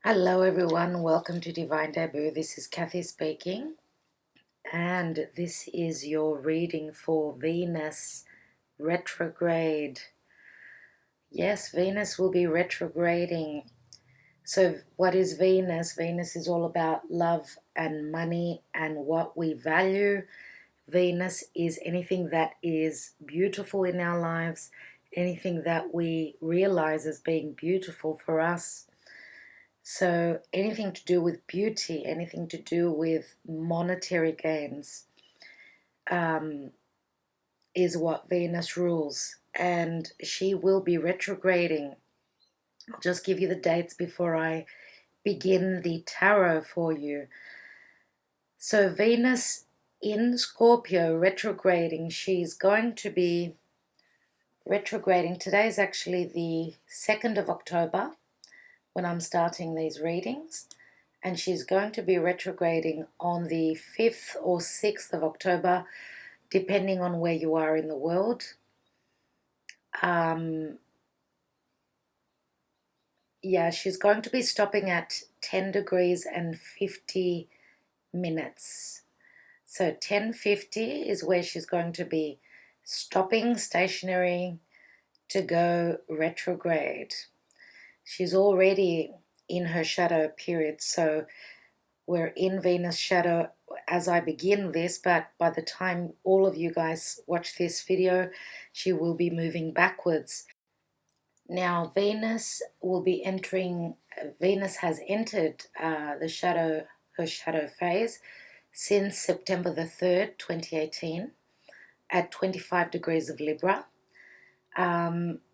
Hello everyone, welcome to Divine Debut. This is Kathy speaking, and this is your reading for Venus retrograde. Yes, Venus will be retrograding. So what is Venus? Venus is all about love and money and what we value. Venus is anything that is beautiful in our lives, anything that we realize as being beautiful for us. So anything to do with beauty, anything to do with monetary gains is what Venus rules. And she will be retrograding. I'll just give you the dates before I begin the tarot for you. So Venus in Scorpio retrograding, she's going to be retrograding. Today is actually the 2nd of October when I'm starting these readings. And she's going to be retrograding on the 5th or 6th of October, depending on where you are in the world. Yeah, she's going to be stopping at 10 degrees and 50 minutes. So 10:50 is where she's going to be stopping stationary to go retrograde. She's already in her shadow period, so we're in Venus shadow as I begin this, but by the time all of you guys watch this video, she will be moving backwards. Now Venus has entered her shadow phase since September the 3rd, 2018 at 25 degrees of Libra.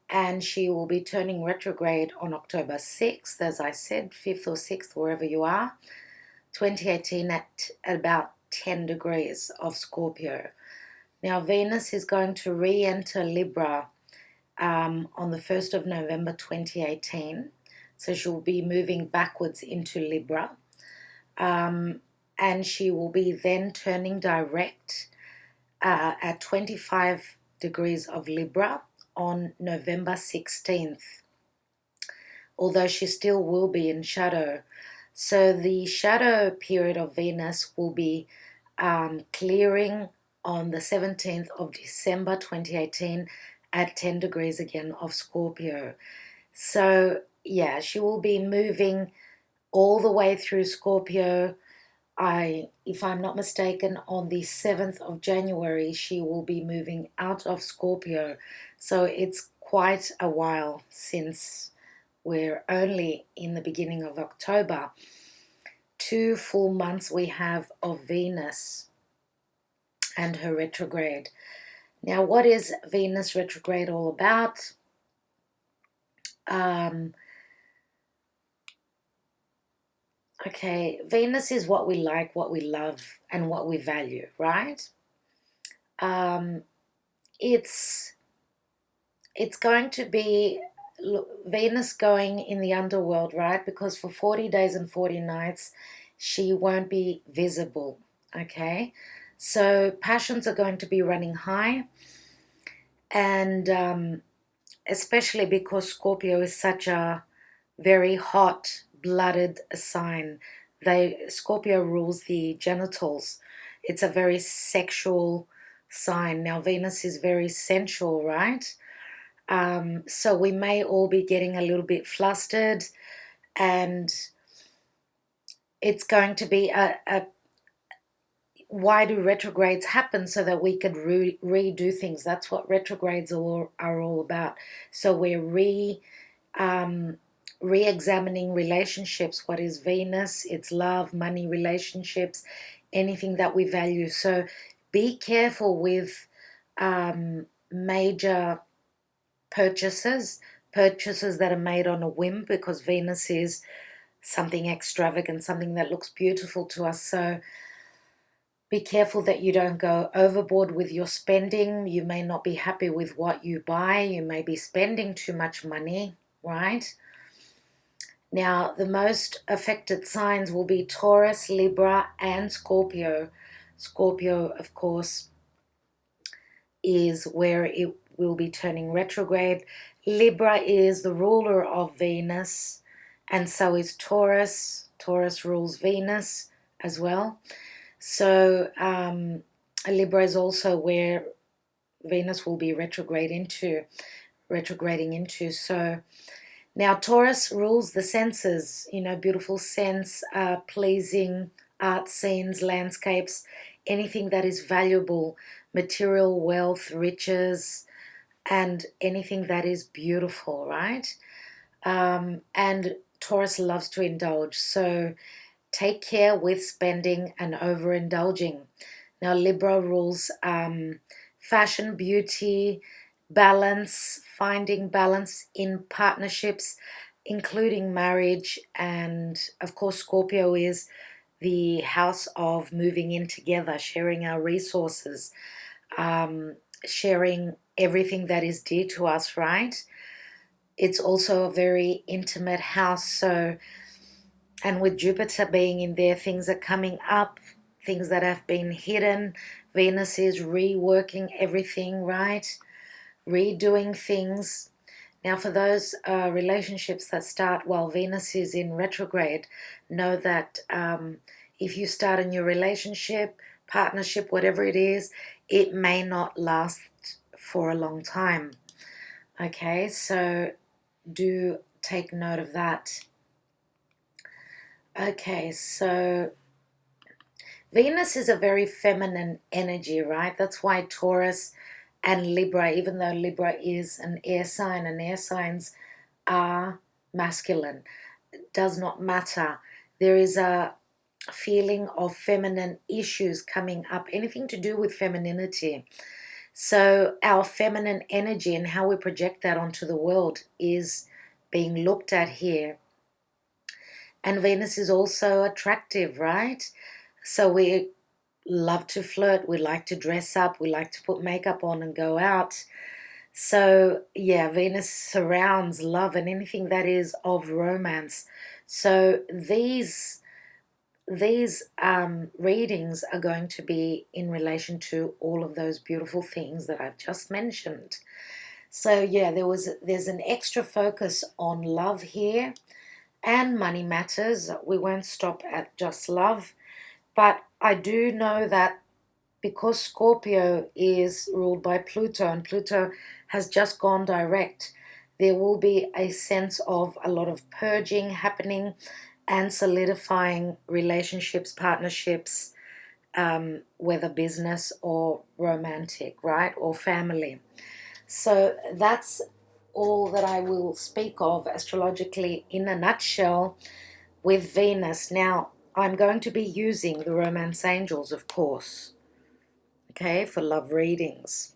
And she will be turning retrograde on October 6th, as I said, 5th or 6th, wherever you are, 2018 at about 10 degrees of Scorpio. Now Venus is going to re-enter Libra on the 1st of November 2018. So she'll be moving backwards into Libra. And she will be then turning direct at 25 degrees of Libra on November 16th. Although she still will be in shadow. So the shadow period of Venus will be clearing on the 17th of December 2018 at 10 degrees again of Scorpio. So yeah, she will be moving all the way through Scorpio. If I'm not mistaken, on the 7th of January, she will be moving out of Scorpio. So it's quite a while since we're only in the beginning of October. 2 full months we have of Venus and her retrograde. Now, what is Venus retrograde all about? Okay, Venus is what we like, what we love, and what we value, right? It's going to be Venus going in the underworld, right? Because for 40 days and 40 nights, she won't be visible, okay? So passions are going to be running high, and especially because Scorpio is such a very hot-blooded sign. Scorpio rules the genitals. It's a very sexual sign. Now Venus is very sensual, right? So we may all be getting a little bit flustered, and it's going to be why do retrogrades happen? So that we could redo things. That's what retrogrades are all about. So we're re-examining relationships. What is Venus? It's love, money, relationships, anything that we value. So be careful with major purchases that are made on a whim, because Venus is something extravagant, something that looks beautiful to us. So be careful that you don't go overboard with your spending. You may not be happy with what you buy. You may be spending too much money, right? Now, the most affected signs will be Taurus, Libra, and Scorpio. Scorpio, of course, is where it will be turning retrograde. Libra is the ruler of Venus, and so is Taurus. Taurus rules Venus as well. So Libra is also where Venus will be retrograding into. So now Taurus rules the senses, beautiful scents, pleasing art scenes, landscapes, anything that is valuable, material wealth, riches, and anything that is beautiful, right? And Taurus loves to indulge, so take care with spending and overindulging. Now Libra rules fashion, beauty, balance, finding balance in partnerships, including marriage, and of course Scorpio is the house of moving in together, sharing our resources, sharing everything that is dear to us, right? It's also a very intimate house, so, and with Jupiter being in there, things are coming up, things that have been hidden. Venus is reworking everything, right? Redoing things. Now, for those relationships that start while Venus is in retrograde, know that if you start a new relationship, partnership, whatever it is, it may not last for a long time. Okay, so do take note of that. Okay, so Venus is a very feminine energy, right? That's why Taurus and Libra, even though Libra is an air sign and air signs are masculine, does not matter. There is a feeling of feminine issues coming up, anything to do with femininity. So our feminine energy and how we project that onto the world is being looked at here. And Venus is also attractive, right? So we love to flirt, we like to dress up, we like to put makeup on and go out. So yeah, Venus surrounds love and anything that is of romance. So these readings are going to be in relation to all of those beautiful things that I've just mentioned. So yeah, there's an extra focus on love here and money matters. We won't stop at just love, but I do know that because Scorpio is ruled by Pluto and Pluto has just gone direct, there will be a sense of a lot of purging happening and solidifying relationships, partnerships, whether business or romantic, right, or family. So that's all that I will speak of astrologically in a nutshell with Venus. Now, I'm going to be using the Romance Angels, of course, okay, for love readings.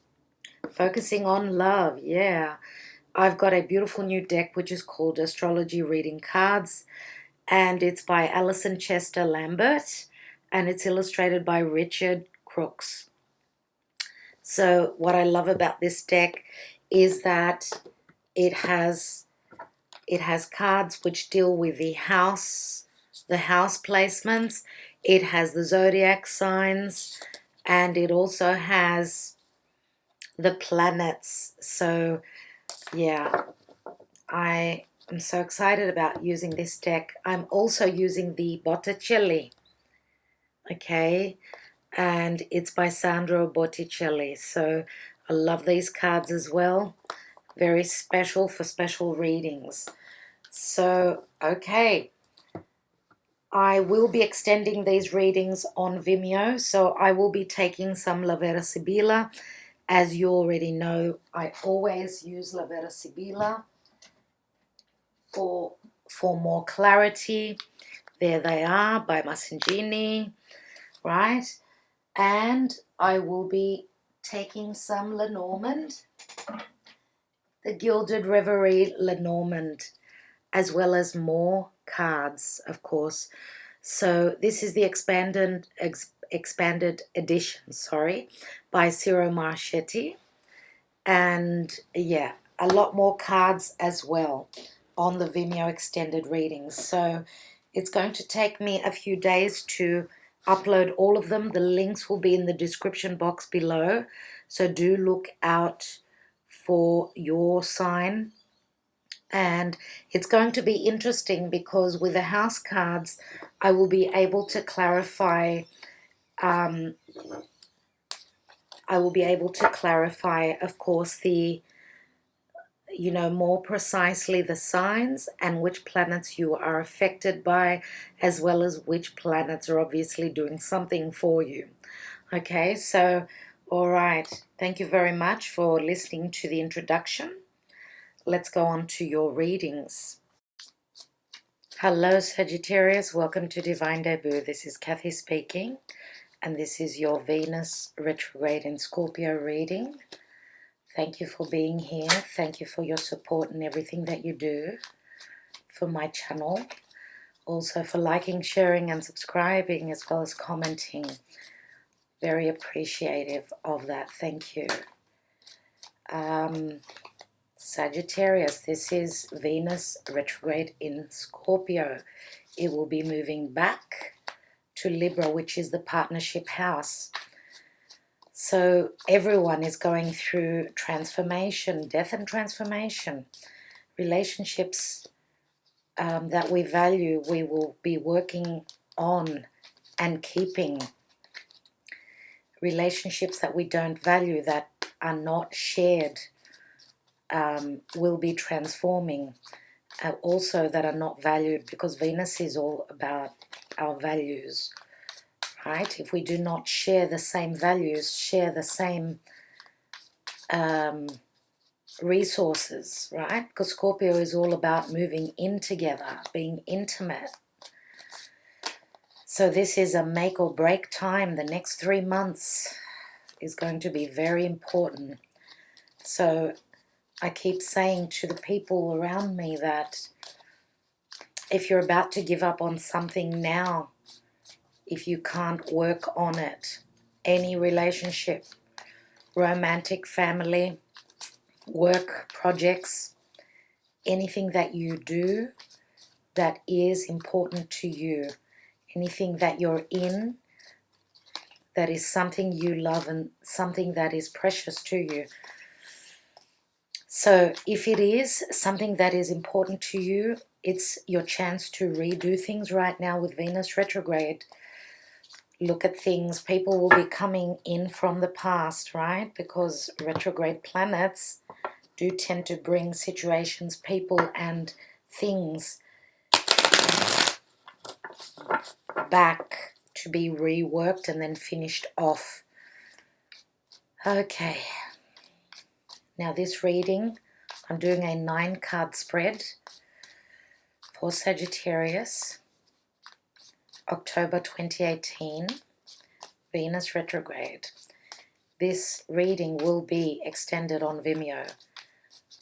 Focusing on love, yeah. I've got a beautiful new deck which is called Astrology Reading Cards, and it's by Alison, Chester-Lambert, and it's illustrated by Richard Crookes. So what I love about this deck is that it has cards which deal with the house placements. It has the zodiac signs, and it also has the planets. So yeah, I am so excited about using this deck. I'm also using the Botticelli, okay, and it's by Sandro Botticelli. So I love these cards as well. Very special for special readings. So, okay, I will be extending these readings on Vimeo, so I will be taking some La Vera Sibilla. As you already know, I always use La Vera Sibilla for more clarity. There they are by Massingini, right? And I will be taking some Lenormand, the Gilded Reverie Lenormand, as well as more cards, of course. So this is the expanded edition, by Ciro Marchetti. And yeah, a lot more cards as well on the Vimeo extended readings. So it's going to take me a few days to upload all of them. The links will be in the description box below. So do look out for your sign And it's going to be interesting because with the house cards, I will be able to clarify, of course, the, more precisely the signs and which planets you are affected by, as well as which planets are obviously doing something for you. Okay, so, all right. Thank you very much for listening to the introduction. Let's go on to your readings. Hello, Sagittarius. Welcome to Divine Debut. This is Kathy speaking, and this is your Venus retrograde in Scorpio reading. Thank you for being here. Thank you for your support and everything that you do for my channel. Also for liking, sharing, and subscribing, as well as commenting. Very appreciative of that. Thank you. Sagittarius, this is Venus retrograde in Scorpio. It will be moving back to Libra, which is the partnership house. So everyone is going through transformation, death and transformation. Relationships that we value, we will be working on and keeping. Relationships that we don't value, that are not shared, will be transforming. Also that are not valued, because Venus is all about our values, right? If we do not share the same values, share the same resources, right? Because Scorpio is all about moving in together, being intimate. So this is a make or break time. The next 3 months is going to be very important. So I keep saying to the people around me that if you're about to give up on something now, if you can't work on it, any relationship, romantic, family, work, projects, anything that you do that is important to you, anything that you're in that is something you love and something that is precious to you. So if it is something that is important to you, it's your chance to redo things right now with Venus retrograde. Look at things. People will be coming in from the past, right? Because retrograde planets do tend to bring situations, people, and things back to be reworked and then finished off. Okay. Now this reading, I'm doing a 9-card spread for Sagittarius, October 2018, Venus retrograde. This reading will be extended on Vimeo.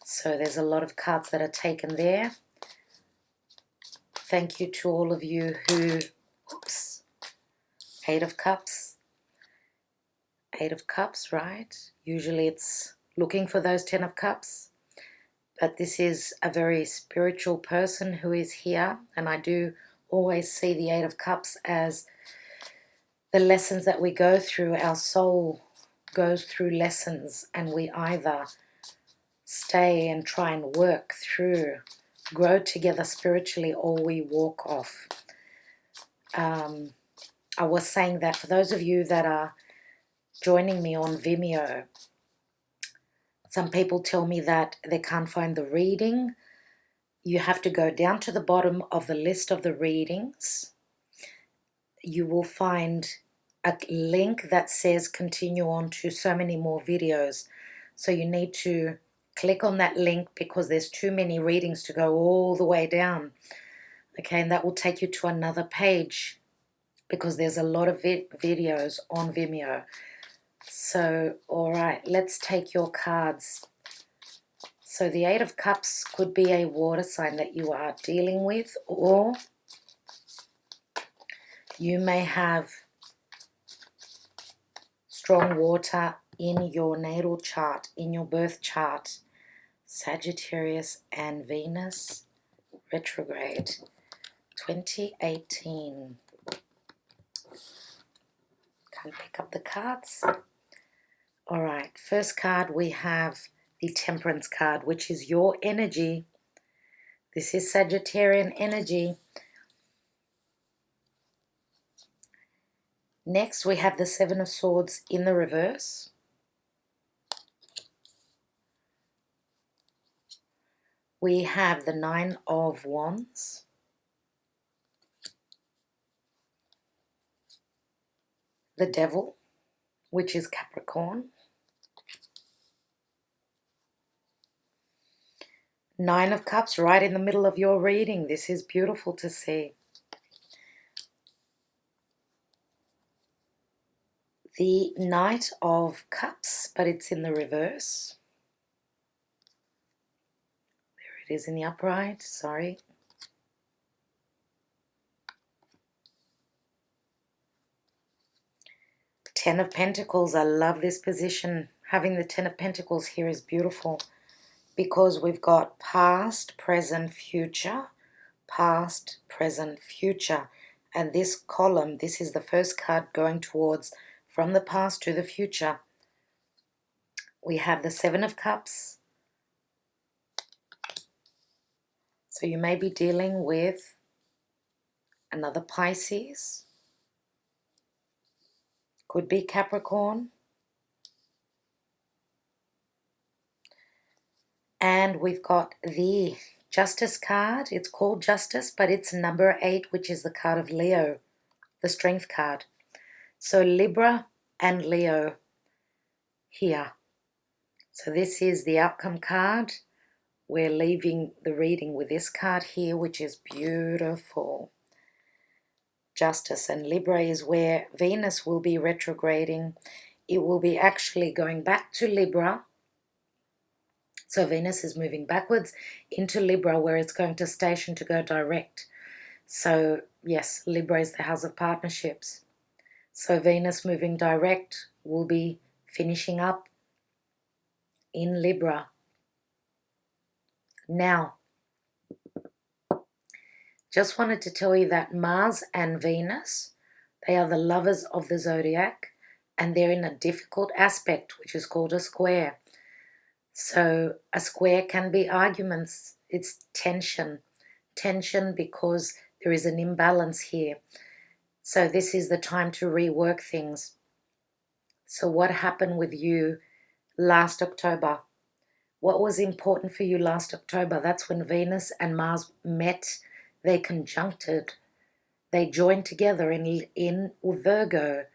So there's a lot of cards that are taken there. Thank you to all of you who, oops, 8 of Cups. 8 of Cups, right? Usually it's looking for those 10 of Cups. But this is a very spiritual person who is here. And I do always see the 8 of Cups as the lessons that we go through. Our soul goes through lessons, and we either stay and try and work through, grow together spiritually, or we walk off. I was saying that for those of you that are joining me on Vimeo, some people tell me that they can't find the reading. You have to go down to the bottom of the list of the readings. You will find a link that says continue on to so many more videos. So you need to click on that link because there's too many readings to go all the way down. Okay, and that will take you to another page because there's a lot of videos on Vimeo. So, all right, let's take your cards. So the 8 of Cups could be a water sign that you are dealing with, or you may have strong water in your natal chart, in your birth chart. Sagittarius and Venus retrograde 2018. Can't pick up the cards. All right, first card we have the Temperance card, which is your energy This is Sagittarian energy. Next, we have the Seven of Swords in the reverse. We have the Nine of Wands. The Devil, which is Capricorn. Nine of Cups right in the middle of your reading. This is beautiful to see. The Knight of Cups, but it's in the reverse. There it is in the upright, sorry. Ten of Pentacles, I love this position. Having the Ten of Pentacles here is beautiful because we've got past, present, future, past, present, future. And this column, this is the first card going towards from the past to the future. We have the Seven of Cups. So you may be dealing with another Pisces. Could be Capricorn. And we've got the Justice card. It's called Justice, but it's number 8, which is the card of Leo, the Strength card. So Libra and Leo here. So this is the outcome card. We're leaving the reading with this card here, which is beautiful. Justice, and Libra is where Venus will be retrograding. It will be actually going back to Libra. So Venus is moving backwards into Libra, where it's going to station to go direct. So yes, Libra is the house of partnerships. So Venus moving direct will be finishing up in Libra. Now, just wanted to tell you that Mars and Venus, they are the lovers of the zodiac, and they're in a difficult aspect, which is called a square. So a square can be arguments. It's tension. Tension because there is an imbalance here. So this is the time to rework things. So what happened with you last October? What was important for you last October? That's when Venus and Mars met. They conjuncted. They joined together in Virgo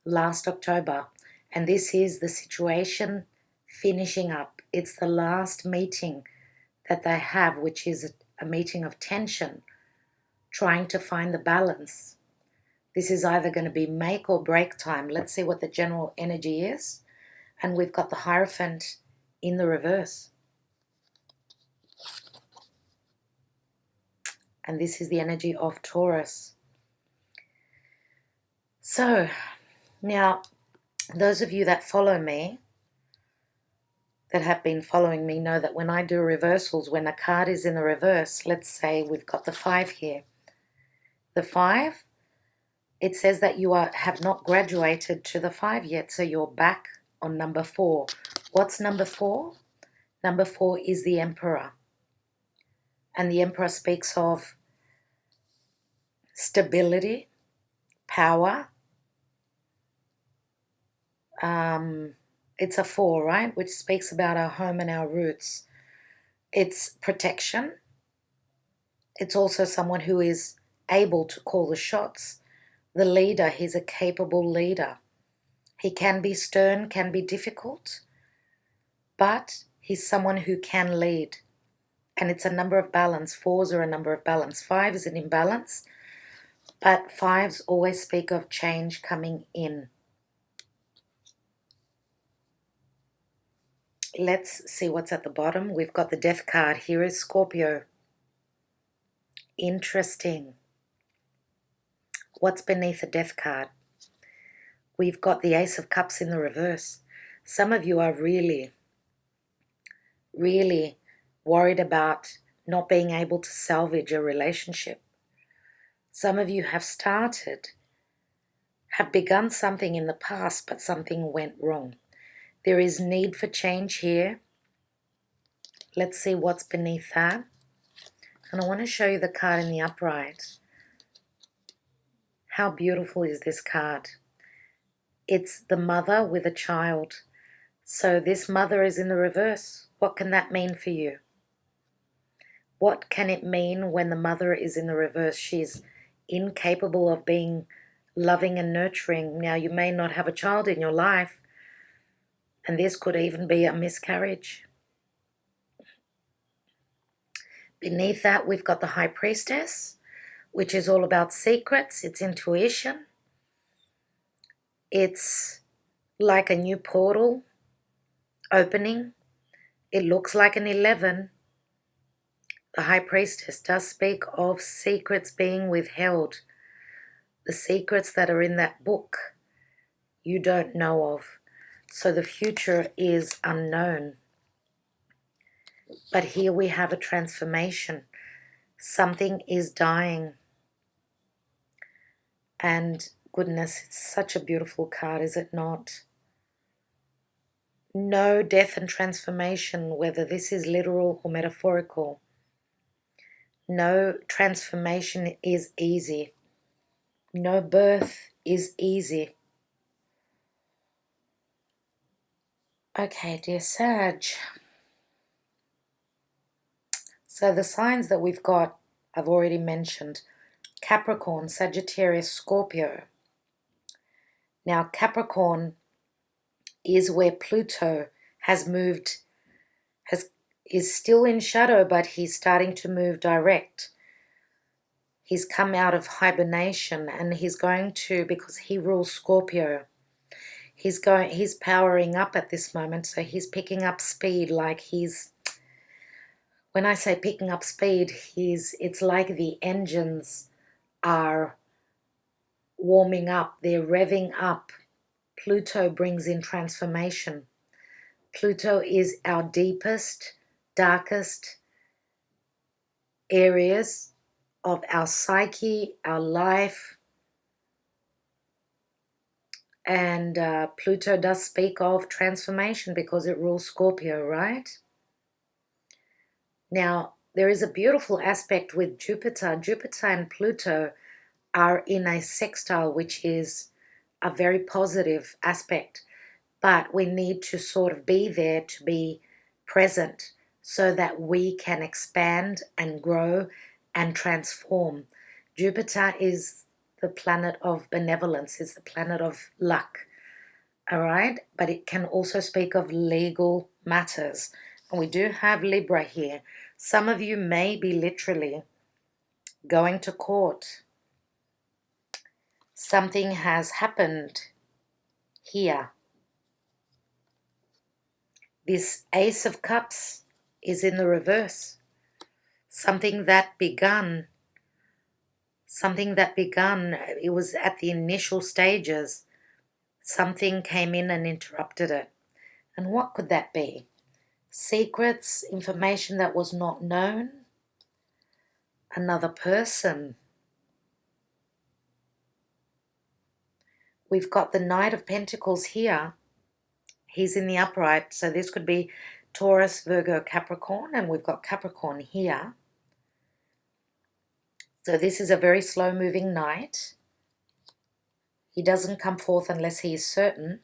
last October. And this is the situation finishing up. It's the last meeting that they have, which is a meeting of tension, trying to find the balance. This is either going to be make or break time. Let's see what the general energy is. And we've got the Hierophant in the reverse. And this is the energy of Taurus. So, now, those of you that follow me, that have been following me, know that when I do reversals, when a card is in the reverse, let's say we've got the 5 here. The 5, it says that you have not graduated to the 5 yet, so you're back on number 4. What's number 4? Number 4 is the Emperor. And the Emperor speaks of stability, power. It's a 4, right? Which speaks about our home and our roots. It's protection. It's also someone who is able to call the shots. The leader, he's a capable leader. He can be stern, can be difficult, but he's someone who can lead. And it's a number of balance. 4s are a number of balance. 5 is an imbalance, but 5s always speak of change coming in. Let's see what's at the bottom. We've got the Death card. Here is Scorpio. Interesting. What's beneath the Death card? We've got the Ace of Cups in the reverse. Some of you are really, really worried about not being able to salvage a relationship. Some of you have begun something in the past, but something went wrong. There is need for change here. Let's see what's beneath that. And I want to show you the card in the upright. How beautiful is this card? It's the mother with a child. So this mother is in the reverse. What can that mean for you? What can it mean when the mother is in the reverse? She's incapable of being loving and nurturing. Now, you may not have a child in your life, and this could even be a miscarriage. Beneath that, we've got the High Priestess, which is all about secrets. It's intuition. It's like a new portal opening. It looks like an 11. The High Priestess does speak of secrets being withheld. The secrets that are in that book you don't know of. So the future is unknown. But here we have a transformation. Something is dying. And goodness, it's such a beautiful card, is it not? No death and transformation, whether this is literal or metaphorical. No transformation is easy. No birth is easy. Okay, dear Sag. So the signs that we've got, I've already mentioned. Capricorn, Sagittarius, Scorpio. Now, Capricorn is where Pluto has moved, is still in shadow, but he's starting to move direct. He's come out of hibernation, and he's going to, because he rules Scorpio, he's powering up at this moment, so he's picking up speed. Like when I say picking up speed, it's like the engines are warming up, they're revving up. Pluto brings in transformation. Pluto is our deepest, darkest areas of our psyche, our life. And Pluto does speak of transformation because it rules Scorpio, right? Now, there is a beautiful aspect with Jupiter. Jupiter and Pluto are in a sextile, which is a very positive aspect. But we need to sort of be there to be present so that we can expand and grow and transform. Jupiter is the planet of benevolence, is the planet of luck, all right? But it can also speak of legal matters. And we do have Libra here. Some of you may be literally going to court. Something has happened here. This Ace of Cups is in the reverse. Something that begun, it was at the initial stages. Something came in and interrupted it. And what could that be? Secrets, information that was not known, another person. We've got the Knight of Pentacles here. He's in the upright, so this could be Taurus, Virgo, Capricorn, and we've got Capricorn here. So this is a very slow-moving knight. He doesn't come forth unless he is certain.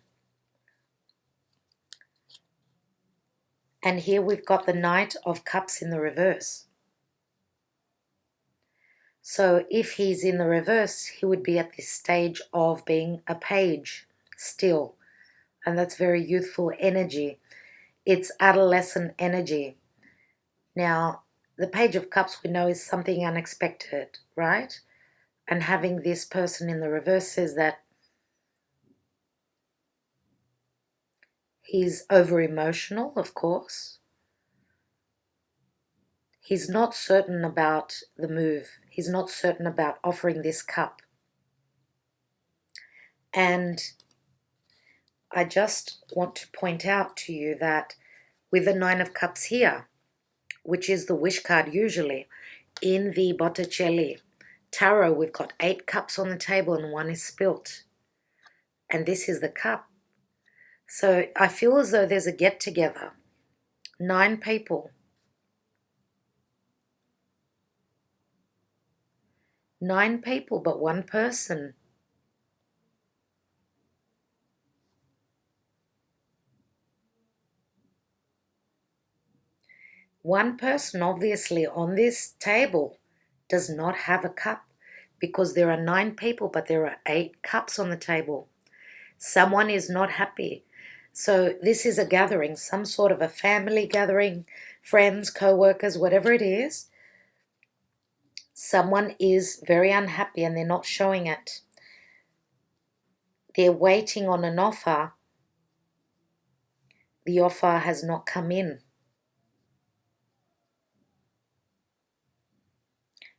And here we've got the Knight of Cups in the reverse. So if he's in the reverse, he would be at this stage of being a page still. And that's very youthful energy. It's adolescent energy. Now, the Page of Cups we know is something unexpected, right? And having this person in the reverse says that he's over-emotional, of course. He's not certain about the move. He's not certain about offering this cup. And I just want to point out to you that with the Nine of Cups here, which is the wish card usually, in the Botticelli tarot, we've got 8 cups on the table and 1 is spilt. And this is the cup. So I feel as though there's a get-together. 9 people. 9 people, but one person. One person, obviously, on this table does not have a cup because there are 9 people, but there are 8 cups on the table. Someone is not happy. So this is a gathering, some sort of a family gathering, friends, co-workers, whatever it is. Someone is very unhappy and they're not showing it. They're waiting on an offer. The offer has not come in.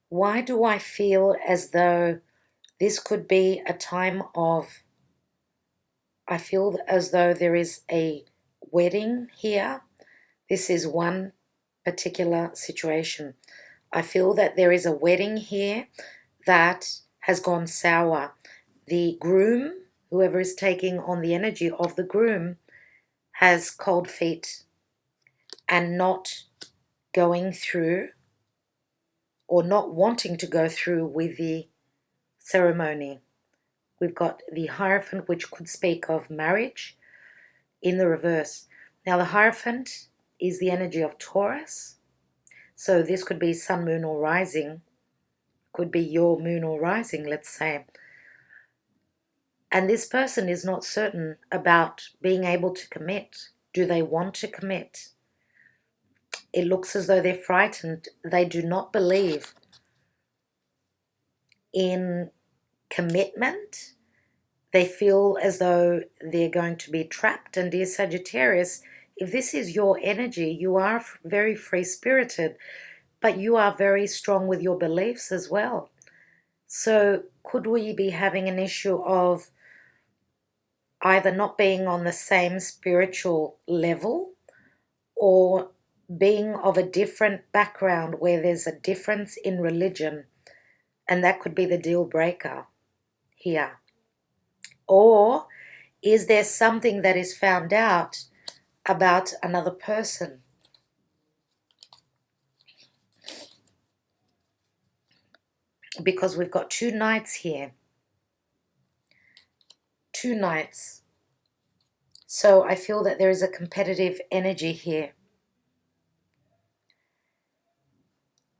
Why do I feel as though this could be a time of, I feel as though there is a wedding here. This is one particular situation. I feel that there is a wedding here that has gone sour. The groom, whoever is taking on the energy of the groom, has cold feet and not going through or not wanting to go through with the ceremony. We've got the Hierophant, which could speak of marriage, in the reverse. Now, the Hierophant is the energy of Taurus. So this could be sun, moon, or rising. Could be your moon or rising, let's say. And this person is not certain about being able to commit. Do they want to commit? It looks as though they're frightened. They do not believe in commitment. They feel as though they're going to be trapped. And dear Sagittarius, if this is your energy, you are very free-spirited, but you are very strong with your beliefs as well. So could we be having an issue of either not being on the same spiritual level or being of a different background where there's a difference in religion, and that could be the deal breaker here? Or is there something that is found out about another person? Because we've got 2 knights here. 2 knights. So I feel that there is a competitive energy here.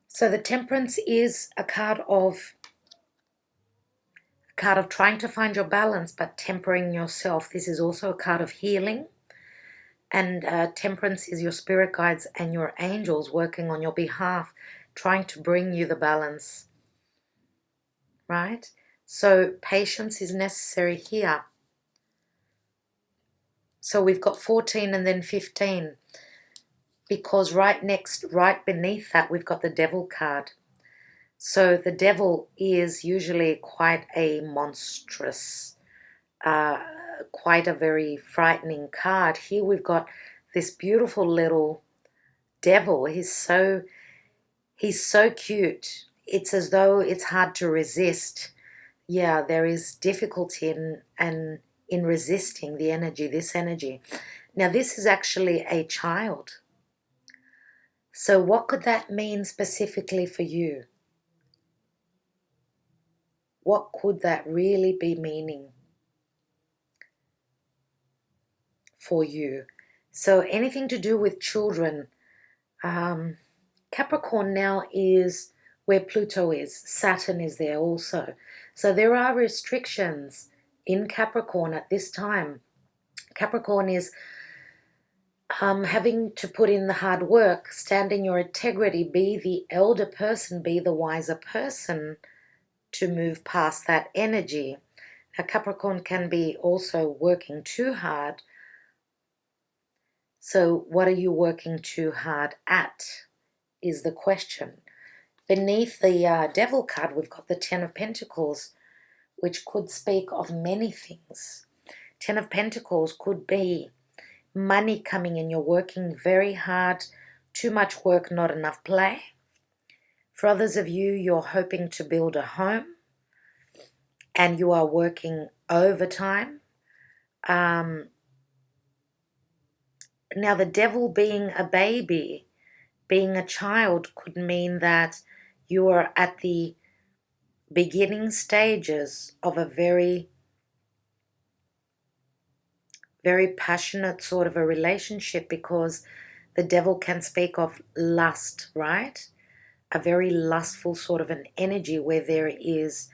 So the Temperance is a card of trying to find your balance, but tempering yourself. This is also a card of healing. And Temperance is your spirit guides and your angels working on your behalf, trying to bring you the balance. Right? So patience is necessary here. So we've got 14 and then 15. Because right beneath that, we've got the Devil card. So the Devil is usually quite a monstrous, quite a very frightening card. Here we've got this beautiful little devil. He's so cute. It's as though it's hard to resist. Yeah, there is difficulty in resisting the energy, this energy. Now, this is actually a child. So what could that mean specifically for you? What could that really be meaning for you? So anything to do with children. Capricorn now is where Pluto is. Saturn is there also. So there are restrictions in Capricorn at this time. Capricorn is having to put in the hard work, stand in your integrity, be the elder person, be the wiser person to move past that energy. Now, Capricorn can be also working too hard. So what are you working too hard at is the question. Beneath the Devil card, we've got the Ten of Pentacles, which could speak of many things. Ten of Pentacles could be money coming in. You're working very hard, too much work, not enough play. For others of you, you're hoping to build a home and you are working overtime. Now, the Devil being a baby, being a child, could mean that you are at the beginning stages of a very, very passionate sort of a relationship, because the devil can speak of lust, right? A very lustful sort of an energy where there is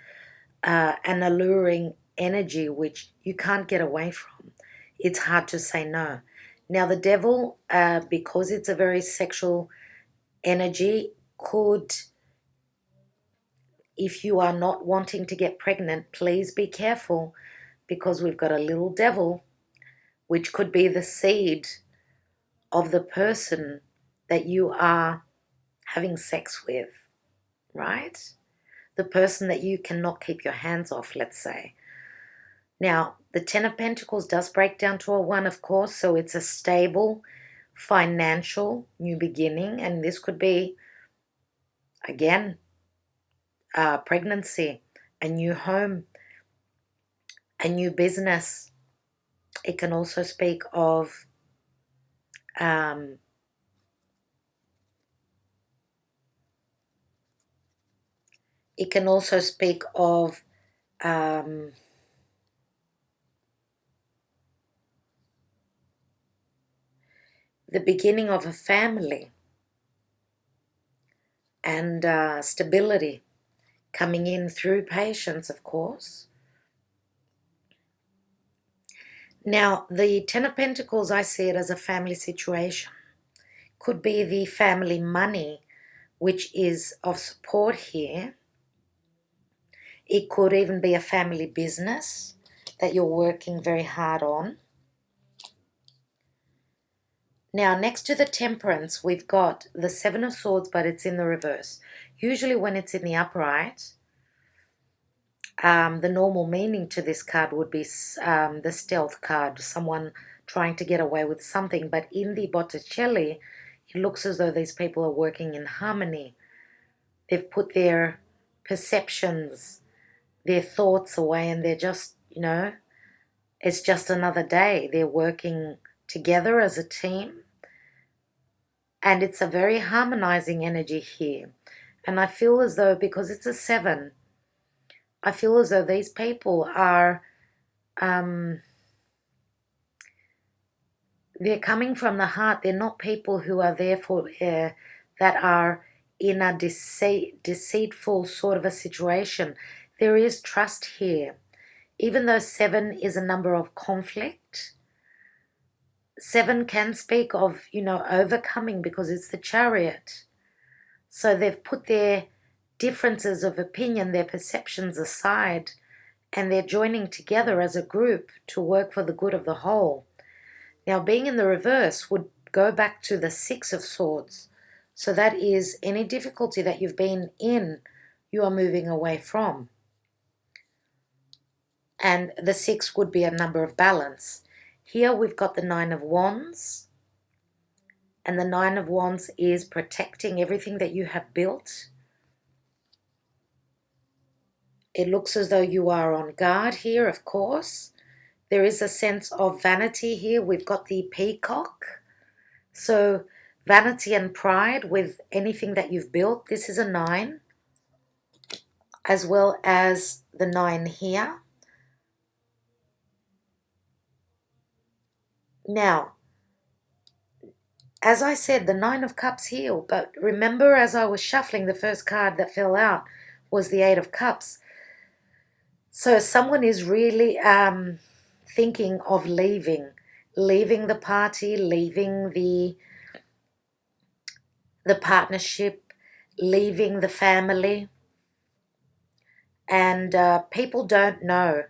an alluring energy which you can't get away from. It's hard to say no. Now the devil, because it's a very sexual energy, could, if you are not wanting to get pregnant, please be careful, because we've got a little devil which could be the seed of the person that you are having sex with, right? The person that you cannot keep your hands off, let's say. Now, the Ten of Pentacles does break down to a 1, of course, so it's a stable, financial new beginning, and this could be, again, pregnancy, a new home, a new business. It can also speak of it can also speak of the beginning of a family and stability coming in through patience, of course. Now, the Ten of Pentacles, I see it as a family situation. Could be the family money, which is of support here. It could even be a family business that you're working very hard on. Now, next to the Temperance, we've got the Seven of Swords, but it's in the reverse. Usually when it's in the upright, the normal meaning to this card would be the stealth card, someone trying to get away with something. But in the Botticelli, it looks as though these people are working in harmony. They've put their perceptions, their thoughts away, and they're just, it's just another day. They're working together as a team. And it's a very harmonizing energy here. And I feel as though, because it's a 7, I feel as though these people are, they're coming from the heart. They're not people who are there for, that are in a deceitful sort of a situation. There is trust here. Even though 7 is a number of conflict, 7 can speak of, overcoming, because it's the Chariot. So they've put their differences of opinion, their perceptions aside, and they're joining together as a group to work for the good of the whole. Now, being in the reverse would go back to the 6 of Swords. So that is any difficulty that you've been in, you are moving away from. And the 6 would be a number of balance. Here we've got the 9 of Wands. And the 9 of Wands is protecting everything that you have built. It looks as though you are on guard here, of course. There is a sense of vanity here. We've got the Peacock. So vanity and pride with anything that you've built. This is a 9. As well as the 9 here. Now, as I said, the 9 of Cups here, but remember, as I was shuffling, the first card that fell out was the 8 of Cups. So someone is really thinking of leaving the party, leaving the partnership, leaving the family. And people don't know.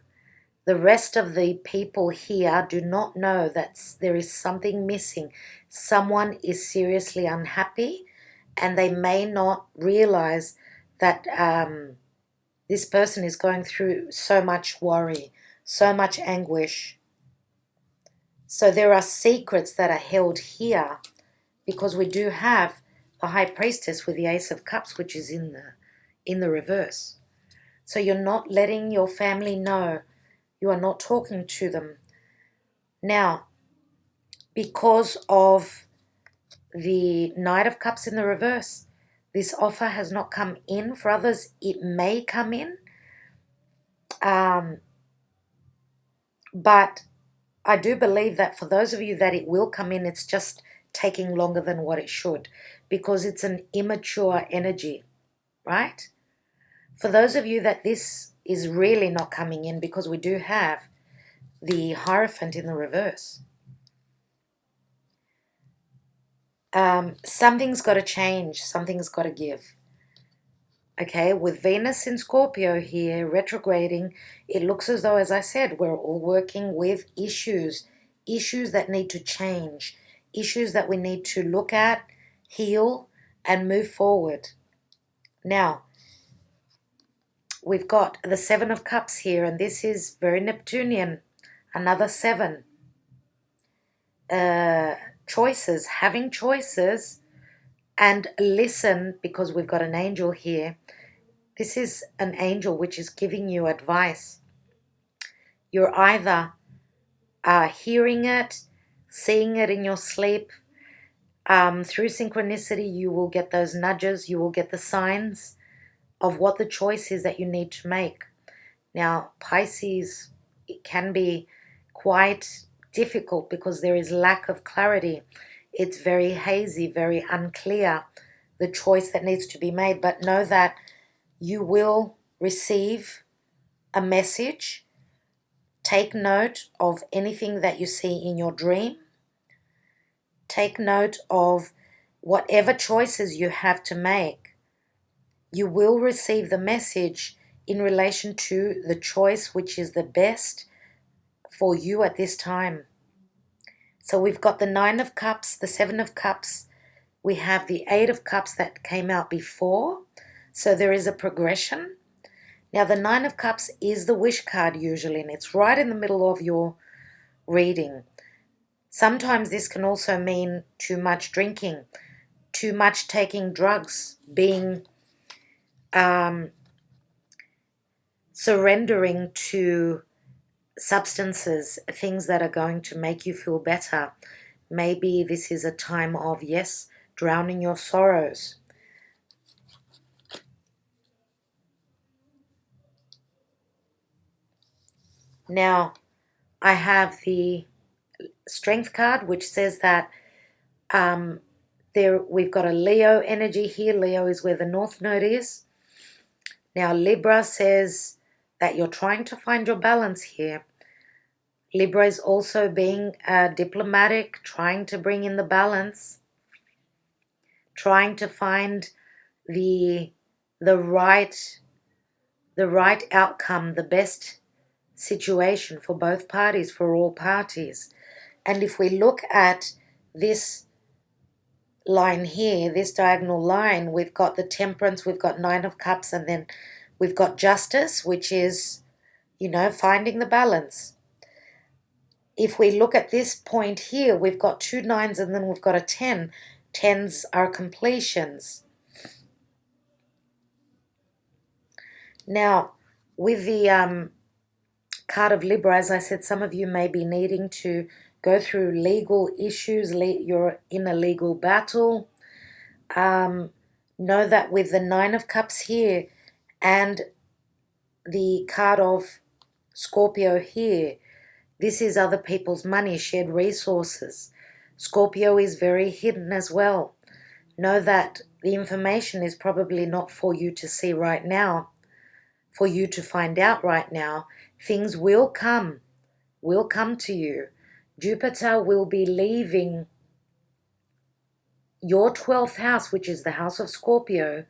The rest of the people here do not know that there is something missing. Someone is seriously unhappy, and they may not realize that this person is going through so much worry, so much anguish. So there are secrets that are held here, because we do have the High Priestess with the Ace of Cups, which is in the reverse. So you're not letting your family know. You are not talking to them. Now, because of the Knight of Cups in the reverse, this offer has not come in. For others, it may come in. But I do believe that for those of you that it will come in, it's just taking longer than what it should, because it's an immature energy, right? For those of you that this is really not coming in, because we do have the Hierophant in the reverse. Something's got to change. Something's got to give. Okay, with Venus in Scorpio here, retrograding, it looks as though, as I said, we're all working with issues that need to change, issues that we need to look at, heal, and move forward. Now, we've got the Seven of Cups here, and this is very Neptunian, another seven. Choices, having choices, and listen, because we've got an angel here. This is an angel which is giving you advice. You're either hearing it, seeing it in your sleep. Through synchronicity, you will get those nudges, you will get the signs of what the choice is that you need to make. Now, Pisces, it can be quite difficult because there is lack of clarity. It's very hazy, very unclear, the choice that needs to be made. But know that you will receive a message. Take note of anything that you see in your dream. Take note of whatever choices you have to make. You will receive the message in relation to the choice which is the best for you at this time. So we've got the Nine of Cups, the Seven of Cups. We have the Eight of Cups that came out before. So there is a progression. Now the Nine of Cups is the wish card usually, and it's right in the middle of your reading. Sometimes this can also mean too much drinking, too much taking drugs, being surrendering to substances, things that are going to make you feel better. Maybe this is a time of, yes, drowning your sorrows. Now, I have the Strength card, which says that we've got a Leo energy here. Leo is where the North Node is. Now, Libra says that you're trying to find your balance here. Libra is also being diplomatic, trying to bring in the balance, trying to find the right outcome, the best situation for both parties, for all parties. And if we look at this line here, this diagonal line, we've got the Temperance, we've got Nine of Cups, and then we've got Justice, which is, finding the balance. If we look at this point here, we've got two nines and then we've got a 10. Tens are completions. Now, with the card of Libra, as I said, some of you may be needing to go through legal issues. You're in a legal battle. Know that with the Nine of Cups here and the card of Scorpio here, this is other people's money, shared resources. Scorpio is very hidden as well. Know that the information is probably not for you to see right now, for you to find out right now. Things will come to you. Jupiter will be leaving your 12th house, which is the house of Scorpio,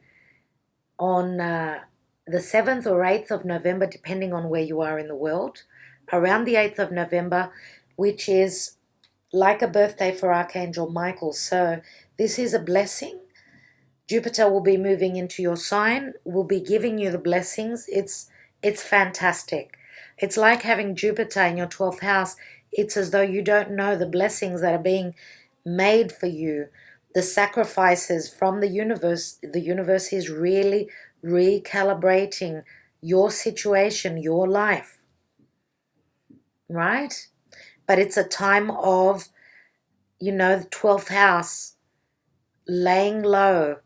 on the 7th or 8th of November, depending on where you are in the world. Around the 8th of November, which is like a birthday for Archangel Michael. So this is a blessing. Jupiter will be moving into your sign, will be giving you the blessings. It's fantastic. It's like having Jupiter in your 12th house. It's as though you don't know the blessings that are being made for you, the sacrifices from the universe. The universe is really recalibrating your situation, your life. Right? But it's a time of, the 12th house, laying low,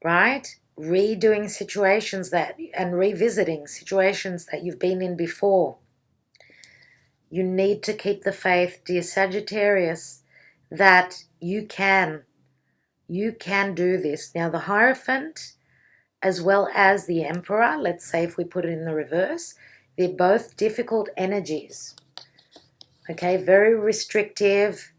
right? redoing situations and revisiting situations that you've been in before. You need to keep the faith, dear Sagittarius, that you can do this. Now, the Hierophant as well as the Emperor, let's say if we put it in the reverse, they're both difficult energies. Okay, very restrictive,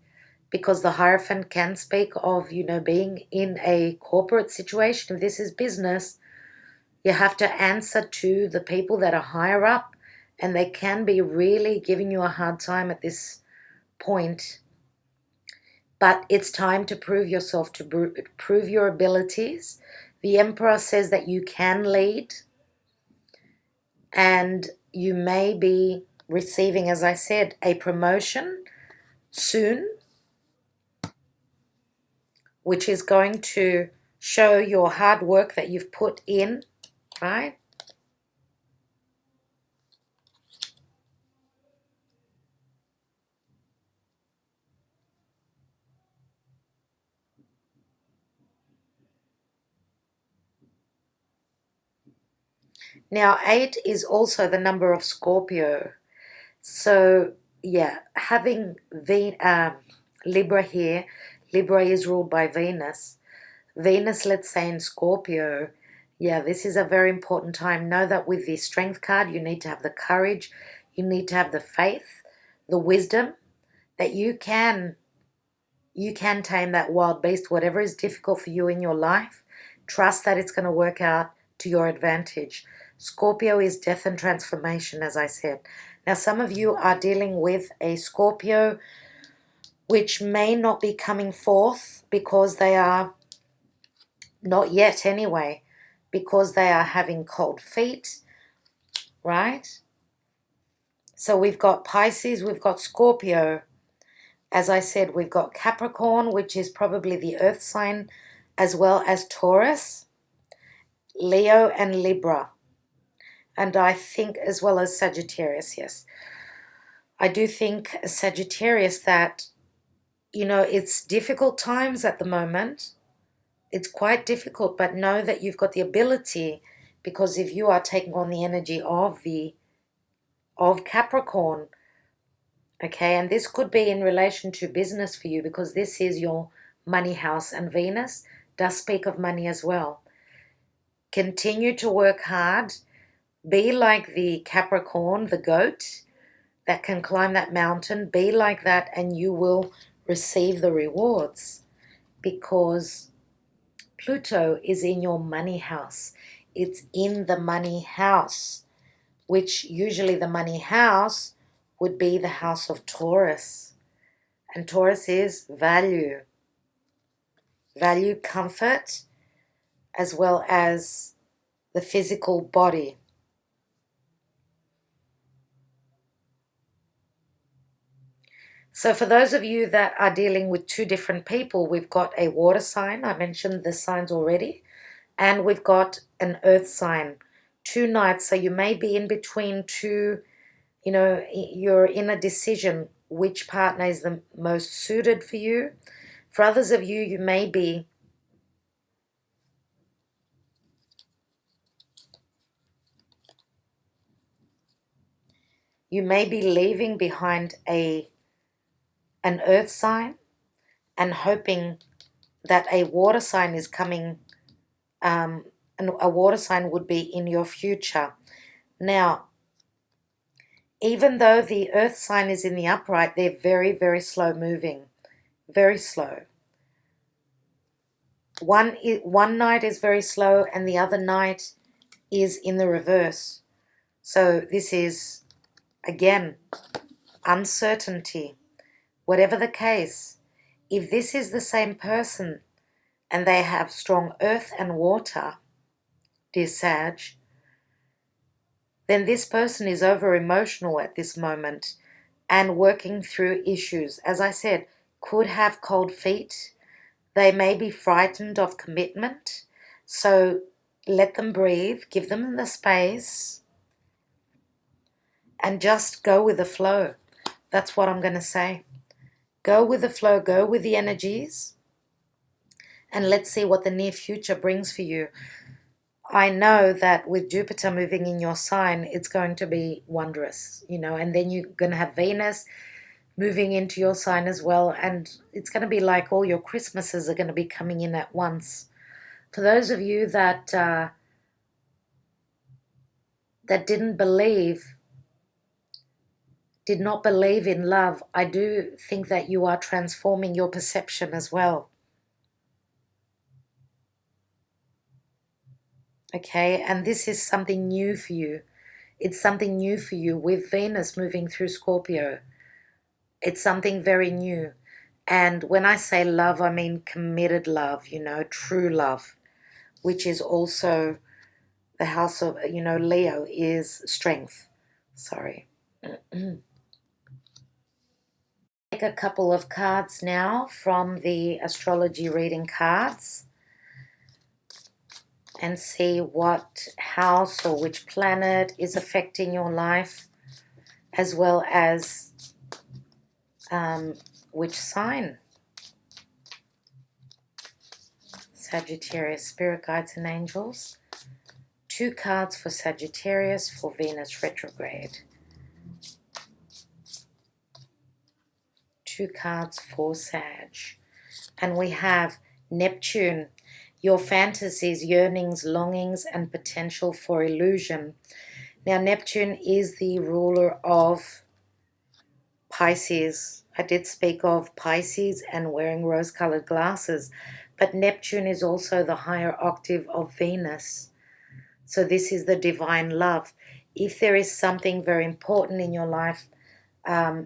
because the Hierophant can speak of, being in a corporate situation. If this is business, you have to answer to the people that are higher up, and they can be really giving you a hard time at this point. But it's time to prove yourself, to prove your abilities. The Emperor says that you can lead, and you may be receiving, as I said, a promotion soon, which is going to show your hard work that you've put in, right? Now, 8 is also the number of Scorpio. So, yeah, having Libra here, Libra is ruled by Venus. Venus, let's say in Scorpio, yeah, this is a very important time. Know that with the Strength card, you need to have the courage, you need to have the faith, the wisdom, that you can tame that wild beast, whatever is difficult for you in your life. Trust that it's going to work out to your advantage. Scorpio is death and transformation, as I said. Now, some of you are dealing with a Scorpio which may not be coming forth because they are, not yet anyway, because they are having cold feet, right? So we've got Pisces, we've got Scorpio. As I said, we've got Capricorn, which is probably the earth sign, as well as Taurus, Leo, and Libra. And I think as well as Sagittarius, yes. I do think Sagittarius that, it's difficult times at the moment. It's quite difficult, but know that you've got the ability, because if you are taking on the energy of Capricorn, okay, and this could be in relation to business for you, because this is your money house, and Venus does speak of money as well. Continue to work hard. Be like the Capricorn, the goat, that can climb that mountain. Be like that, and you will receive the rewards, because Pluto is in your money house. It's in the money house, which usually the money house would be the house of Taurus. And Taurus is value, comfort, as well as the physical body. So for those of you that are dealing with two different people, we've got a water sign. I mentioned the signs already. And we've got an earth sign. 2 nights. So you may be in between two, you're in a decision which partner is the most suited for you. For others of you, you may be leaving behind an earth sign and hoping that a water sign is coming, and a water sign would be in your future. Now, even though the earth sign is in the upright, they're very, very slow moving, very slow. One night is very slow, and the other night is in the reverse. So this is, again, uncertainty. Whatever the case, if this is the same person and they have strong earth and water, dear Sag, then this person is over emotional at this moment and working through issues. As I said, could have cold feet. They may be frightened of commitment. So let them breathe, give them the space, and just go with the flow. That's what I'm going to say. Go with the flow, go with the energies, and let's see what the near future brings for you. I know that with Jupiter moving in your sign, it's going to be wondrous, you know, and then you're going to have Venus moving into your sign as well, and it's going to be like all your Christmases are going to be coming in at once. For those of you that did not believe in love, I do think that you are transforming your perception as well. Okay, and this is something new for you. It's something new for you with Venus moving through Scorpio. It's something very new. And when I say love, I mean committed love, you know, true love, which is also the house of, you know, Leo is strength. Sorry. Take a couple of cards now from the astrology reading cards and see what house or which planet is affecting your life, as well as which sign. Sagittarius, spirit guides and angels. 2 cards for Sagittarius for Venus retrograde. 2 cards for Sag. And we have Neptune, your fantasies, yearnings, longings, and potential for illusion. Now, Neptune is the ruler of Pisces. I did speak of Pisces and wearing rose-colored glasses, but Neptune is also the higher octave of Venus. So this is the divine love. If there is something very important in your life, a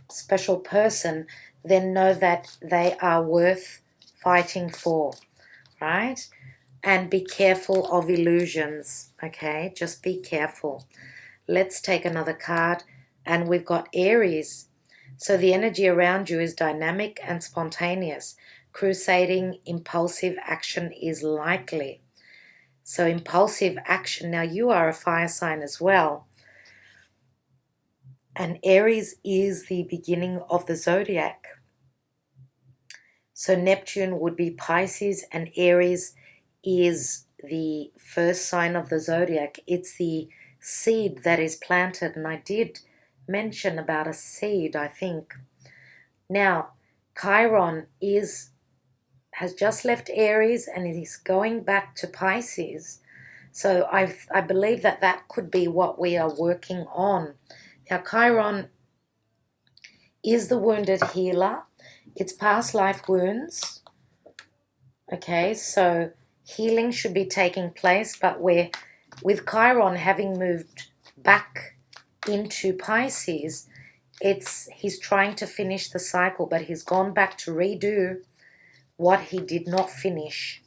special person, then know that they are worth fighting for, right? And be careful of illusions, okay? Just be careful. Let's take another card, and we've got Aries. So the energy around you is dynamic and spontaneous. Crusading, impulsive action is likely. So impulsive action, now you are a fire sign as well. And Aries is the beginning of the zodiac. So Neptune would be Pisces, and Aries is the first sign of the zodiac. It's the seed that is planted, and I did mention about a seed, I think. Now, Chiron has just left Aries and it is going back to Pisces. So I believe that could be what we are working on. Now, Chiron is the wounded healer. It's past life wounds. Okay, so healing should be taking place, but with Chiron having moved back into Pisces, he's trying to finish the cycle, but he's gone back to redo what he did not finish.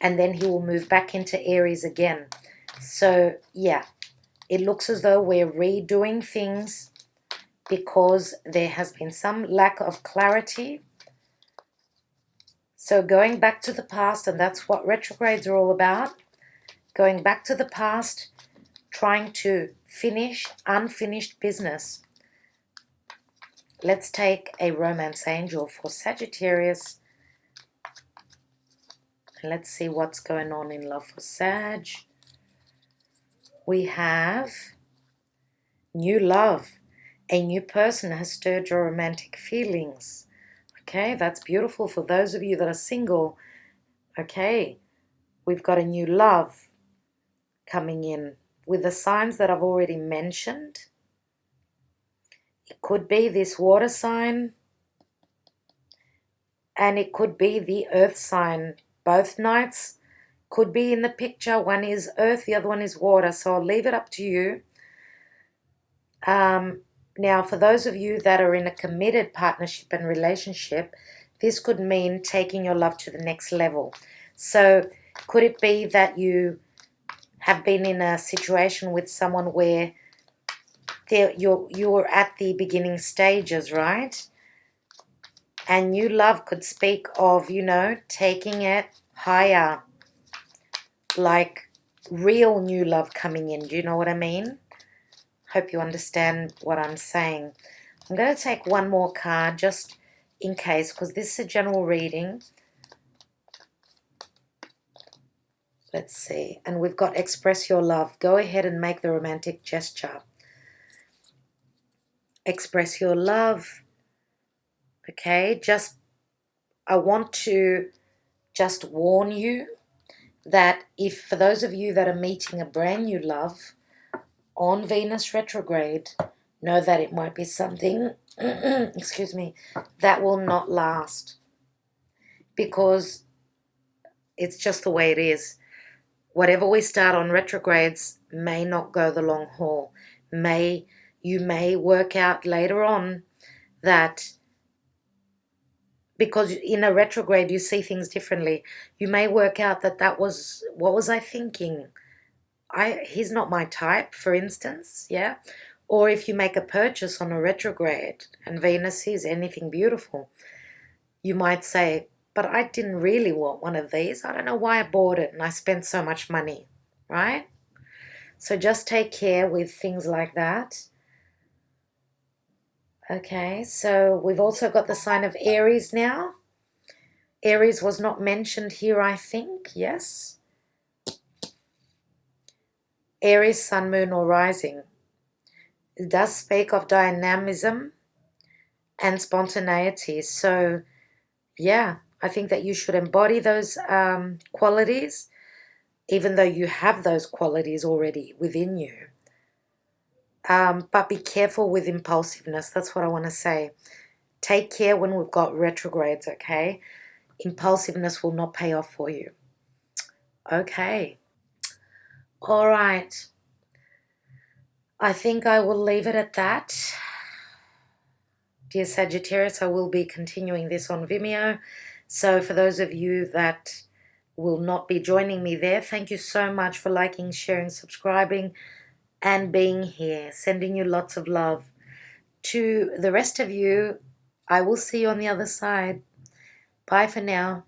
And then he will move back into Aries again. So, yeah, it looks as though we're redoing things because there has been some lack of clarity. So going back to the past, and that's what retrogrades are all about, going back to the past, trying to finish unfinished business. Let's take a romance angel for Sagittarius. And let's see what's going on in love for Sag. We have new love. A new person has stirred your romantic feelings. Okay, that's beautiful for those of you that are single. Okay, we've got a new love coming in with the signs that I've already mentioned. It could be this water sign, and it could be the earth sign. Both knights could be in the picture. One is earth, the other one is water. So I'll leave it up to you. Now, for those of you that are in a committed partnership and relationship, this could mean taking your love to the next level. So could it be that you have been in a situation with someone where you're at the beginning stages, right? And new love could speak of, you know, taking it higher, like real new love coming in. Do you know what I mean? Hope you understand what I'm saying. I'm going to take one more card just in case, because this is a general reading. Let's see. And we've got express your love. Go ahead and make the romantic gesture. Express your love. Okay, I want to just warn you that if, for those of you that are meeting a brand new love on Venus retrograde, know that it might be something, excuse me, that will not last, because it's just the way it is. Whatever we start on retrogrades may not go the long haul. You may work out later on that, because in a retrograde you see things differently, you may work out that was, what was I thinking? He's not my type, for instance, yeah? Or if you make a purchase on a retrograde and Venus is anything beautiful, you might say, but I didn't really want one of these. I don't know why I bought it and I spent so much money, right? So just take care with things like that. Okay, so we've also got the sign of Aries now. Aries was not mentioned here, I think, yes? Aries, sun, moon, or rising. It does speak of dynamism and spontaneity. So, yeah, I think that you should embody those qualities, even though you have those qualities already within you. But be careful with impulsiveness. That's what I want to say. Take care when we've got retrogrades, okay? Impulsiveness will not pay off for you. Okay. All right. I think I will leave it at that. Dear Sagittarius, I will be continuing this on Vimeo. So for those of you that will not be joining me there, thank you so much for liking, sharing, subscribing, and being here. Sending you lots of love. To the rest of you, I will see you on the other side. Bye for now.